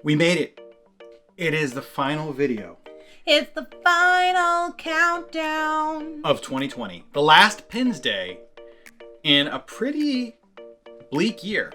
We made it. It is the final video. It's the final countdown of 2020. The last Pins Day in a pretty bleak year.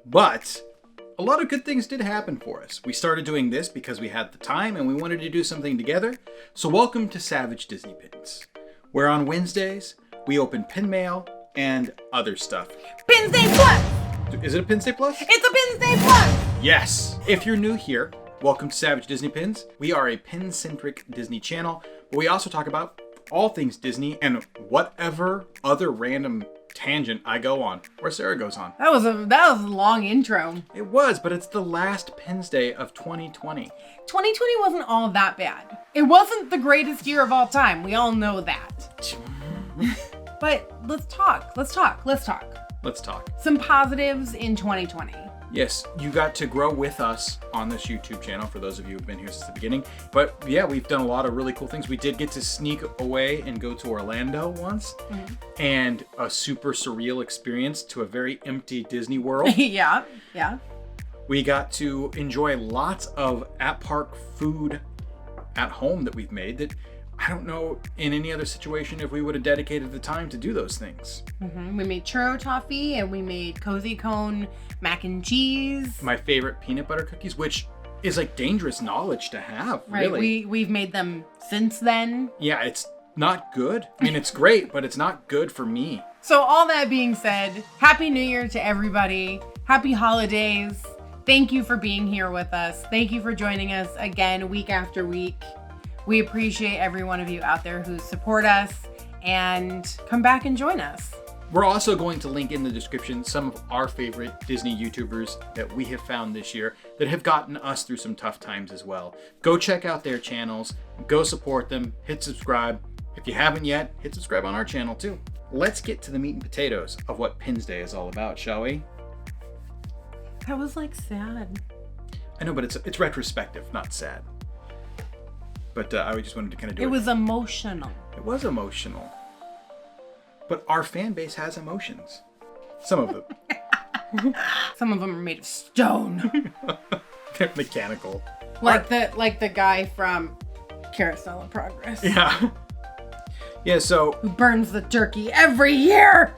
But a lot of good things did happen for us. We started doing this because we had the time and we wanted to do something together. So welcome to Savage Disney Pins, where on Wednesdays we open pin mail and other stuff. Pinsday Plus! Is it a Pinsday Plus? It's a Pinsday Plus! Yes! If you're new here, welcome to Savage Disney Pins. We are a pin-centric Disney channel, but we also talk about all things Disney and whatever other random tangent I go on, or Sarah goes on. That was a long intro. It was, but it's the last Pins Day of 2020. 2020 wasn't all that bad. It wasn't the greatest year of all time. We all know that. But let's talk. Some positives in 2020. Yes, you got to grow with us on this YouTube channel, for those of you who've been here since the beginning. But yeah, we've done a lot of really cool things. We did get to sneak away and go to Orlando once, and a super surreal experience to a very empty Disney World. Yeah. We got to enjoy lots of at-park food at home that we've made that I don't know in any other situation if we would have dedicated the time to do those things. We made churro toffee and we made cozy cone mac and cheese. My favorite peanut butter cookies, which is like dangerous knowledge to have, right, really. We've made them since then. Yeah, it's not good. I mean, it's great, but it's not good for me. So all that being said, Happy New Year to everybody. Happy holidays. Thank you for being here with us. Thank you for joining us again week after week. We appreciate every one of you out there who support us and come back and join us. We're also going to link in the description some of our favorite Disney YouTubers that we have found this year that have gotten us through some tough times as well. Go check out their channels, go support them, hit subscribe. If you haven't yet, hit subscribe on our channel too. Let's get to the meat and potatoes of what Pins Day is all about, shall we? That was like sad. I know, but it's retrospective, not sad. But I just wanted to kind of do it. It was emotional. It was emotional. But our fan base has emotions. Some of them. Some of them are made of stone. They're mechanical. Like the guy from Carousel of Progress. Yeah. Yeah, so... who burns the turkey every year!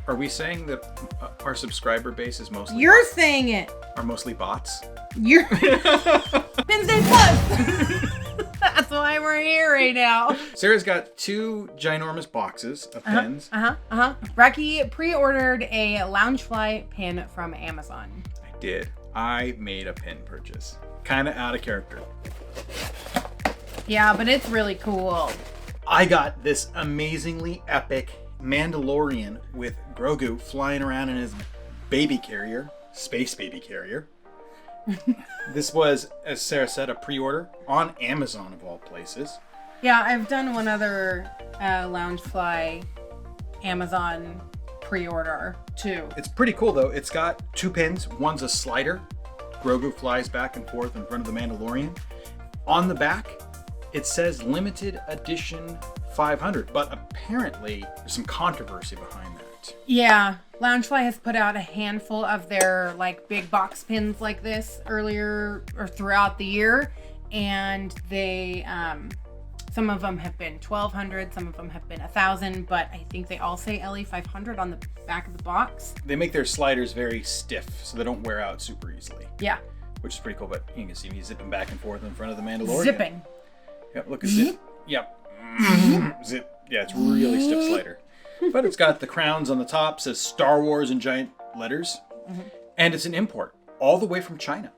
Are we saying that our subscriber base is mostly... You're saying it! Are mostly bots? You're... Wednesday Plus! That's why we're here right now. Sarah's got 2 ginormous boxes of pins. Rocky pre-ordered a Loungefly pin from Amazon. I did. I made a pin purchase. Kind of out of character. Yeah, but it's really cool. I got this amazingly epic Mandalorian with Grogu flying around in his baby carrier, space baby carrier. This was, as Sarah said, a pre-order on Amazon of all places. Yeah, I've done one other Loungefly Amazon pre-order too. It's pretty cool though. It's got 2 pins. One's a slider. Grogu flies back and forth in front of the Mandalorian. On the back, it says limited edition 500, but apparently there's some controversy behind that. Yeah, Loungefly has put out a handful of their like big box pins like this earlier or throughout the year, and they some of them have been 1,200, some of them have been 1,000, but I think they all say LE 500 on the back of the box. They make their sliders very stiff so they don't wear out super easily. Yeah, which is pretty cool. But you can see me zipping back and forth in front of the Mandalorian. Zipping. Yep, look at zip. Yep. Zip. Yeah, it's really stiff slider. But it's got the crowns on the top, says Star Wars in giant letters. And it's an import, all the way from China.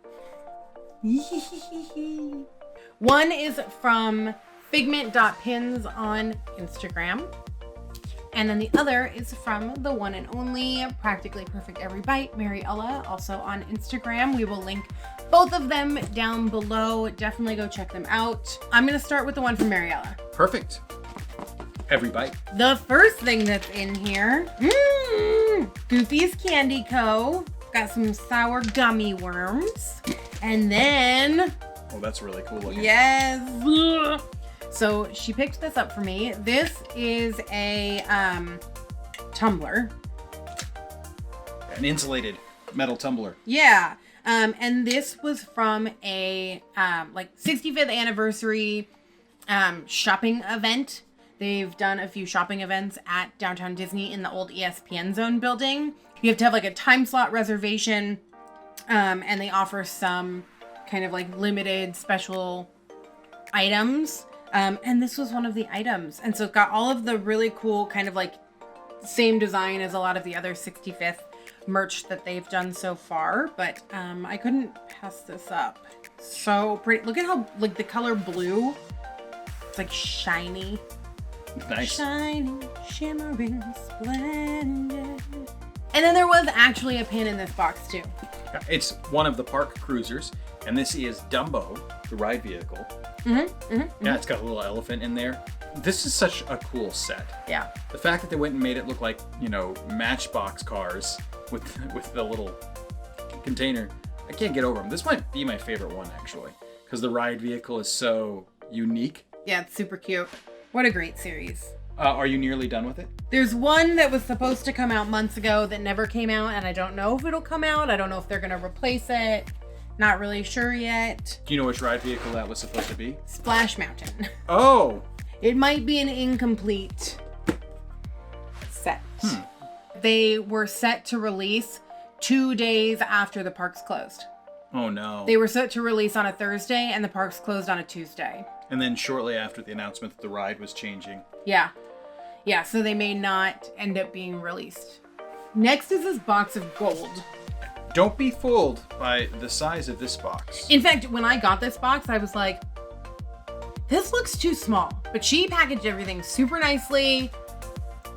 One is from figment.pins on Instagram. And then the other is from the one and only Practically Perfect Every Bite, Mariella, also on Instagram. We will link both of them down below. Definitely go check them out. I'm going to start with the one from Mariella. Perfect. Every bite. The first thing that's in here, Goofy's Candy Co. Got some sour gummy worms. And then... oh, that's really cool looking. Yes. So she picked this up for me. This is a tumbler. An insulated metal tumbler. Yeah. And this was from a like 65th anniversary shopping event. They've done a few shopping events at Downtown Disney in the old ESPN Zone building. You have to have like a time slot reservation, and they offer some kind of like limited special items. And this was one of the items. And so it got all of the really cool kind of like same design as a lot of the other 65th merch that they've done so far. But I couldn't pass this up. So pretty. Look at how like the color blue. It's like shiny. Nice. Shining, shimmering, splendid. And then there was actually a pin in this box too. It's one of the park cruisers, and this is Dumbo, the ride vehicle. Yeah, it's got a little elephant in there. This is such a cool set. Yeah. The fact that they went and made it look like, you know, Matchbox cars with the little container, I can't get over them. This might be my favorite one, actually, because the ride vehicle is so unique. Yeah, it's super cute. What a great series. Are you nearly done with it? There's one that was supposed to come out months ago that never came out, and I don't know if it'll come out. I don't know if they're going to replace it. Not really sure yet. Do you know which ride vehicle that was supposed to be? Splash Mountain. Oh! It might be an incomplete set. They were set to release 2 days after the parks closed. Oh no. They were set to release on a Thursday, and the parks closed on a Tuesday. And then shortly after the announcement that the ride was changing. Yeah. Yeah, so they may not end up being released. Next is this box of gold. Don't be fooled by the size of this box. In fact, when I got this box, I was like, this looks too small. But she packaged everything super nicely,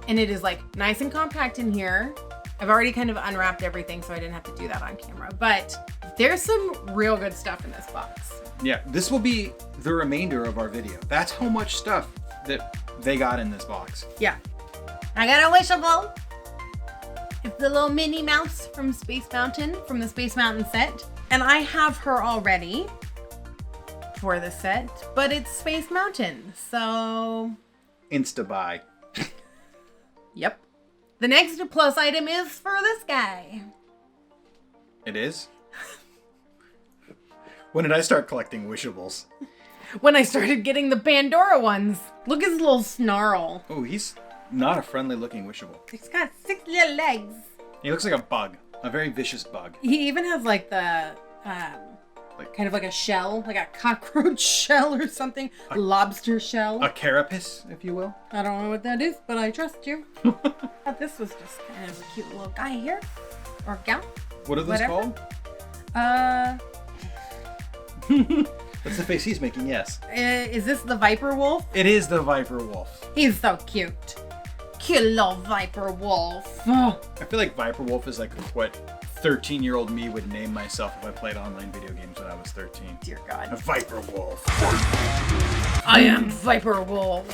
and it is like nice and compact in here. I've already kind of unwrapped everything, so I didn't have to do that on camera. But there's some real good stuff in this box. Yeah, this will be the remainder of our video. That's how much stuff that they got in this box. Yeah. I got a Wishable. It's the little Minnie Mouse from Space Mountain, from the Space Mountain set. And I have her already for the set, but it's Space Mountain, so... Insta-buy. Yep. The next plus item is for this guy. It is? When did I start collecting Wishables? When I started getting the Pandora ones. Look at his little snarl. Oh, he's not a friendly looking Wishable. He's got 6 little legs. He looks like a bug. A very vicious bug. He even has like the, kind of like a shell, like a cockroach shell or something. A lobster shell. A carapace, if you will. I don't know what that is, but I trust you. This was just kind of a cute little guy here. Or gal. What are those called? That's the face he's making, yes. Is this the Viper Wolf? It is the Viper Wolf. He's so cute. Cute little Viper Wolf. Oh. I feel like Viper Wolf is like what 13-year-old me would name myself if I played online video games when I was 13. Dear God. A Viper Wolf. I am Viper Wolf.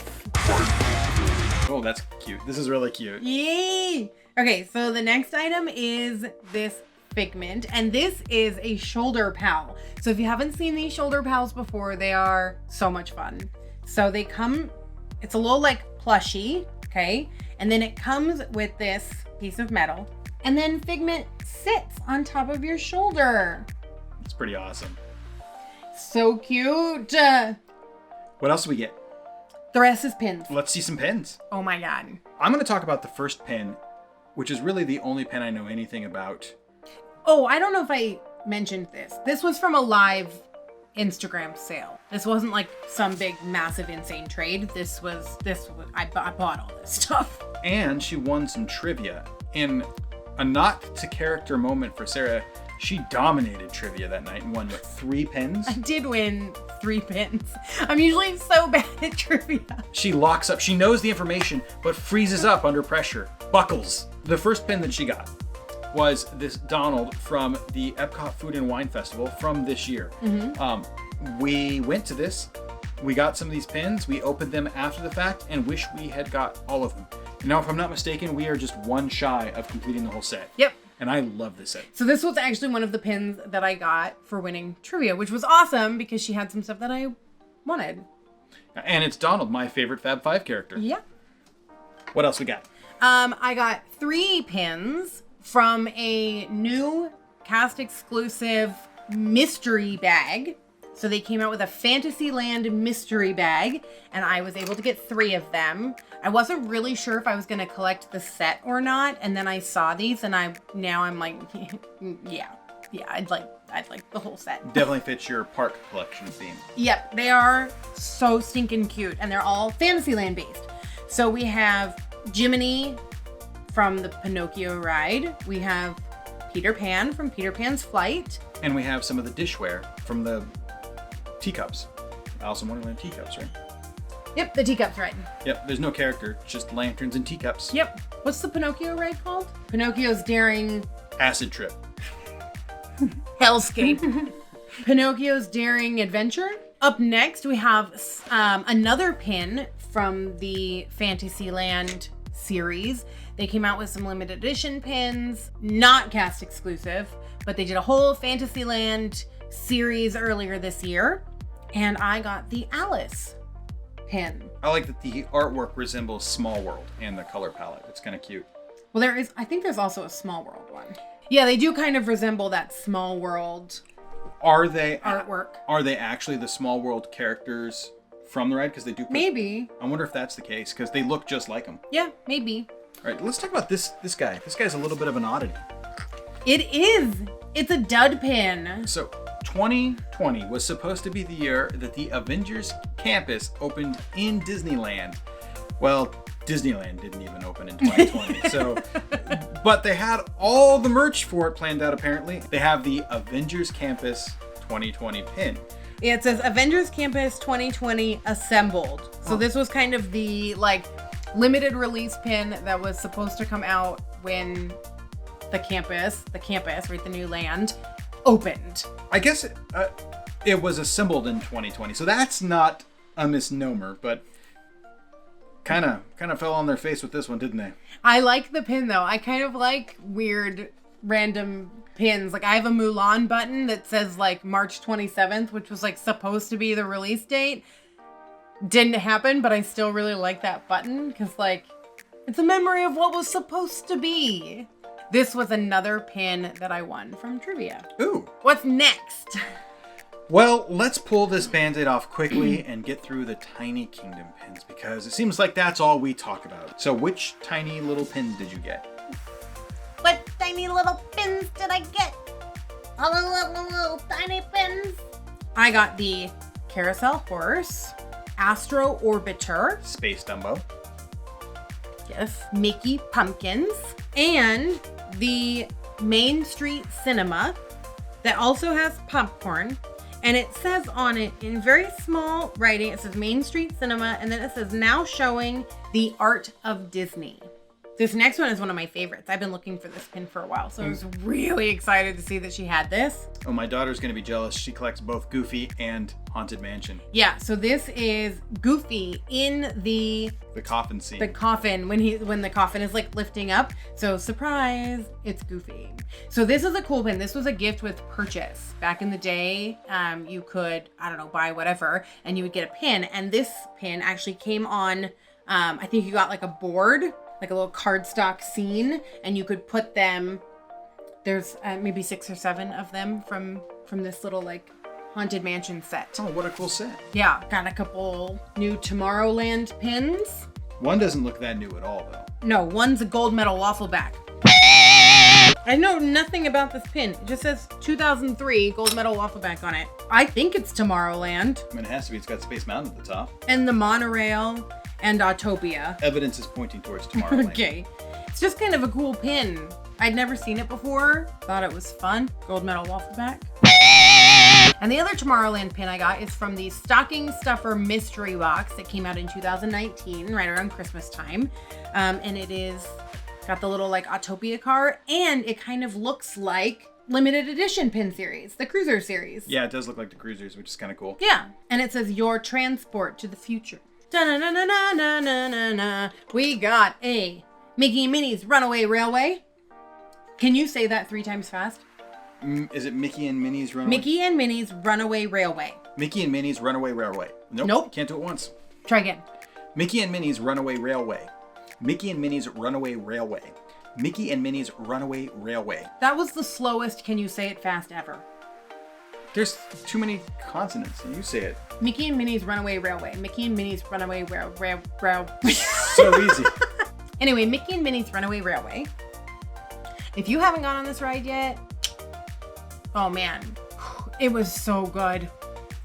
Oh, that's cute. This is really cute. Yay! Okay, so the next item is this Figment, and this is a shoulder pal. So if you haven't seen these shoulder pals before, they are so much fun. So they come, it's a little like plushie, okay? And then it comes with this piece of metal, and then Figment sits on top of your shoulder. It's pretty awesome. So cute. What else do we get? The rest is pins. Let's see some pins. Oh my God. I'm going to talk about the first pin, which is really the only pin I know anything about. Oh, I don't know if I mentioned this. This was from a live Instagram sale. This wasn't like some big, massive, insane trade. I bought all this stuff. And she won some trivia. In a not to character moment for Sarah, she dominated trivia that night and won with 3 pins. I did win 3 pins. I'm usually so bad at trivia. She locks up. She knows the information, but freezes up under pressure. Buckles. The first pin that she got was this Donald from the Epcot Food and Wine Festival from this year. We went to this, we got some of these pins, we opened them after the fact, and wish we had got all of them. Now, if I'm not mistaken, we are just one shy of completing the whole set. Yep. And I love this set. So this was actually one of the pins that I got for winning trivia, which was awesome because she had some stuff that I wanted. And it's Donald, my favorite Fab 5 character. Yeah. What else we got? I got 3 pins from a new cast exclusive mystery bag. So they came out with a Fantasyland mystery bag, and I was able to get 3 of them. I wasn't really sure if I was going to collect the set or not, and then I saw these, and I'm like, yeah, I'd like the whole set. Definitely fits your park collection theme. Yep, they are so stinking cute, and they're all Fantasyland based. So we have Jiminy from the Pinocchio ride. We have Peter Pan from Peter Pan's Flight. And we have some of the dishware from the teacups. Alice in Wonderland teacups, right? Yep, the teacups ride. Yep, there's no character, just lanterns and teacups. Yep. What's the Pinocchio ride called? Pinocchio's Daring... Acid Trip. Hellscape. Pinocchio's Daring Adventure. Up next, we have another pin from the Fantasyland series. They came out with some limited edition pins, not cast exclusive, but they did a whole Fantasyland series earlier this year. And I got the Alice pin. I like that the artwork resembles Small World and the color palette. It's kind of cute. Well, I think there's also a Small World one. Yeah, they do kind of resemble that Small World artwork. Are they actually the Small World characters from the ride? Because they do. Maybe. I wonder if that's the case, because they look just like them. Yeah, maybe. All right, let's talk about this guy. This guy's a little bit of an oddity. It is. It's a dud pin. So 2020 was supposed to be the year that the Avengers campus opened in Disneyland. Well, Disneyland didn't even open in 2020. But they had all the merch for it planned out, apparently. They have the Avengers Campus 2020 pin. Yeah, it says Avengers Campus 2020 assembled. So this was kind of the limited release pin that was supposed to come out when the campus, right, the new land, opened. I guess it was assembled in 2020, so that's not a misnomer, but kind of fell on their face with this one, didn't they? I like the pin though. I kind of like weird random pins. Like I have a Mulan button that says March 27th, which was supposed to be the release date. Didn't happen, but I still really like that button because it's a memory of what was supposed to be. This was another pin that I won from trivia. Ooh. What's next? Well, let's pull this Band-Aid off quickly and get through the Tiny Kingdom pins because it seems like that's all we talk about. So which tiny little pins did you get? What tiny little pins did I get? All the little tiny pins. I got the Carousel Horse, Astro Orbiter, Space Dumbo. Yes. Mickey Pumpkins, and the Main Street Cinema that also has popcorn. And it says on it in very small writing, it says Main Street Cinema, and then it says now showing the art of Disney. This next one is one of my favorites. I've been looking for this pin for a while, so I was really excited to see that she had this. Oh, my daughter's going to be jealous. She collects both Goofy and Haunted Mansion. Yeah, so this is Goofy in the coffin scene. The coffin, when the coffin is lifting up. So surprise, it's Goofy. So this is a cool pin. This was a gift with purchase. Back in the day, you could, buy whatever, and you would get a pin. And this pin actually came on, I think you got a board, a little cardstock scene, and you could put them, there's maybe 6 or 7 of them from this little Haunted Mansion set. Oh, what a cool set. Yeah, got a couple new Tomorrowland pins. One doesn't look that new at all, though. No, one's a gold medal waffle back. I know nothing about this pin. It just says 2003 gold medal waffle back on it. I think it's Tomorrowland. I mean, it has to be. It's got Space Mountain at the top. And the monorail and Autopia. Evidence is pointing towards Tomorrowland. Okay. It's just kind of a cool pin. I'd never seen it before. Thought it was fun. Gold medal waffle back. And the other Tomorrowland pin I got is from the Stocking Stuffer Mystery Box that came out in 2019, right around Christmas time. And it is got the little Autopia car, and it kind of looks like limited edition pin series, the Cruiser series. Yeah, it does look like the Cruisers, which is kind of cool. Yeah, and it says your transport to the future. Da-na-na-na-na-na-na-na. We got a Mickey and Minnie's Runaway Railway. Can you say that 3 times fast? Is it Mickey and Minnie's Runaway? Mickey and Minnie's Runaway Railway. Mickey and Minnie's Runaway Railway. Nope. Can't do it once. Try again. Mickey and Minnie's Runaway Railway. Mickey and Minnie's Runaway Railway. Mickey and Minnie's Runaway Railway. That was the slowest Can You Say It Fast ever. There's too many consonants. You say it. Mickey and Minnie's Runaway Railway. Mickey and Minnie's Runaway Railway. So easy. Anyway, Mickey and Minnie's Runaway Railway. If you haven't gone on this ride yet, oh man, it was so good.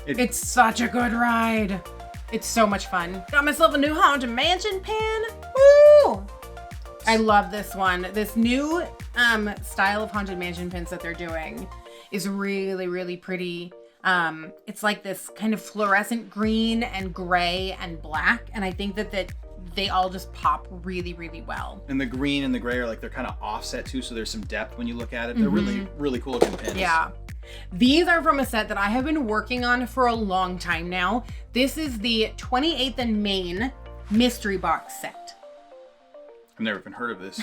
It's such a good ride. It's so much fun. Got myself a new Haunted Mansion pin. Woo! I love this one. This new style of Haunted Mansion pins that they're doing is really, really pretty. It's like this kind of fluorescent green and gray and black. And I think that they all just pop really, really well. And the green and the gray are like, they're kind of offset too. So there's some depth when you look at it. They're really, really cool looking pins. Yeah. These are from a set that I have been working on for a long time now. This is the 28th and Main mystery box set. I've never even heard of this.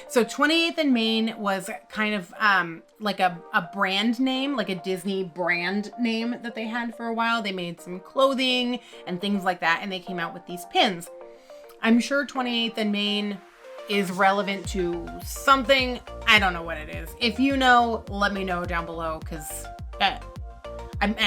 So 28th and Main was kind of like a brand name, like a Disney brand name that they had for a while. They made some clothing and things like that, and they came out with these pins. I'm sure 28th and Main is relevant to something. I don't know what it is. If you know, let me know down below, because I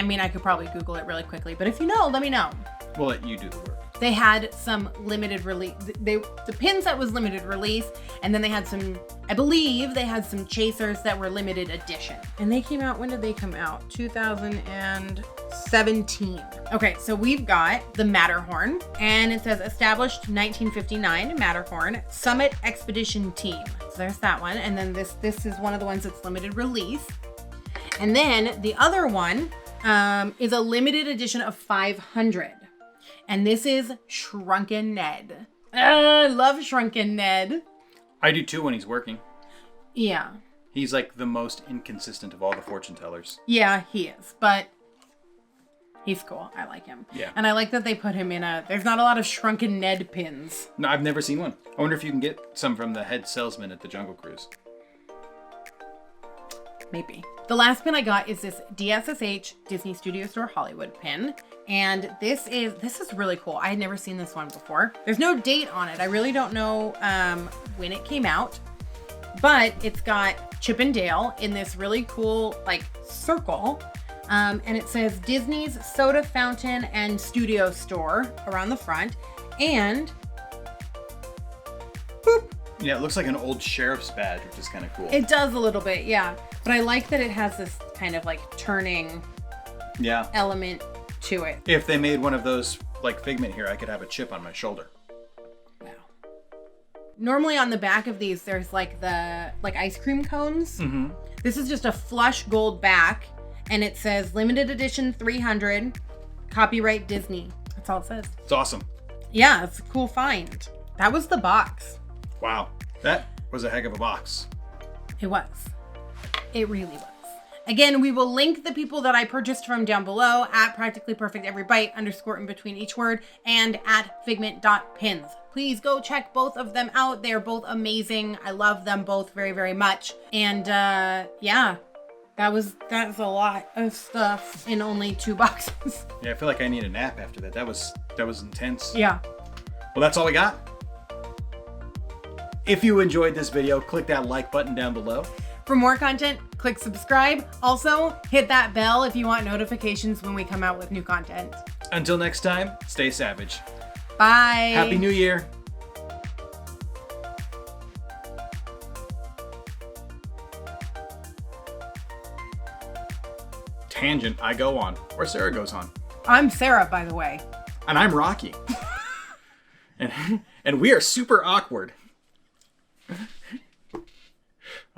mean, I could probably Google it really quickly, but if you know, let me know. We'll let you do the work. They had some limited release. The pin set was limited release, and then they had some, I believe they had some chasers that were limited edition. And they came out, when did they come out? 2017. Okay, so we've got the Matterhorn, and it says established 1959 Matterhorn Summit Expedition Team. So there's that one. And then this is one of the ones that's limited release. And then the other one is a limited edition of 500. And this is Shrunken Ned. I love Shrunken Ned. I do too when he's working. Yeah. He's like the most inconsistent of all the fortune tellers. Yeah, he is. But he's cool. I like him. Yeah. And I like that they put him in there's not a lot of Shrunken Ned pins. No, I've never seen one. I wonder if you can get some from the head salesman at the Jungle Cruise. Maybe. The last pin I got is this DSSH Disney Studio Store Hollywood pin. And this is really cool. I had never seen this one before. There's no date on it. I really don't know when it came out, but it's got Chip and Dale in this really cool like circle. And it says Disney's Soda Fountain and Studio Store around the front. And boop. Yeah, it looks like an old sheriff's badge, which is kind of cool. It does a little bit, yeah. But I like that it has this kind of like turning element to it. If they made one of those like Figment here, I could have a chip on my shoulder. Wow. Normally on the back of these, there's like the ice cream cones. Mm-hmm. This is just a flush gold back, and it says limited edition 300, copyright Disney. That's all it says. It's awesome. Yeah, it's a cool find. That was the box. Wow, that was a heck of a box. It was. It really was. Again, we will link the people that I purchased from down below at Practically Perfect Every Bite _ in between each word and at figment.pins. Please go check both of them out. They are both amazing. I love them both very, very much. And yeah, that's a lot of stuff in only 2 boxes. Yeah, I feel like I need a nap after that. That was intense. Yeah. Well, that's all we got. If you enjoyed this video, click that like button down below. For more content, click subscribe. Also, hit that bell if you want notifications when we come out with new content. Until next time, stay savage. Bye. Happy New Year. Tangent I go on, or Sarah goes on. I'm Sarah, by the way. And I'm Rocky. and we are super awkward.